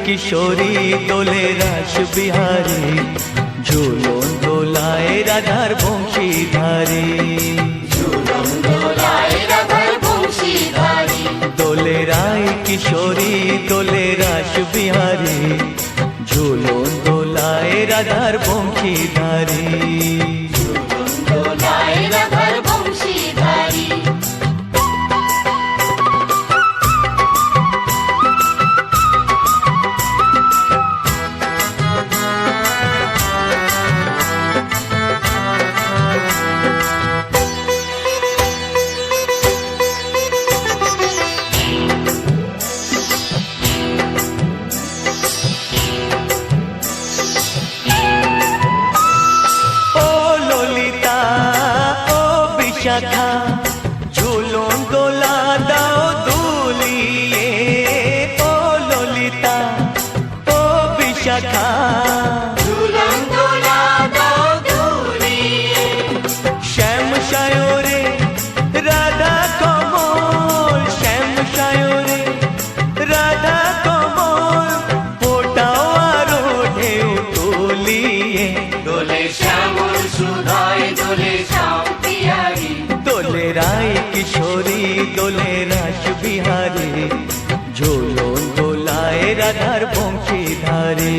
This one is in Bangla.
কিশোরী দোলে রাস বিহারী, ঝুলন দোলায় রাধার বংশীধারী। দোলে রায় কিশোরী দোলে রাস বিহারী, ঝুলন দোলায় রাধার বংশীধারী। ঝুলন দোলা দাও দুলিয়ে, ও ললিতা ও বিশাখা। ঝুলন দোলা দাও দুলিয়ে, শ্যাম সায়রে রাধা কমল, শ্যাম সায়রে রাধা কমল, ফোটাও আরো ঢেউ তুলিয়ে। দোলে শ্যামল সুধায় দোলে শ্যাম পিয়ারি, দোলে রায় কিশোরী দোলে রাস বিহারী, ঝুলন দোলায় রাধার বংশীধারী।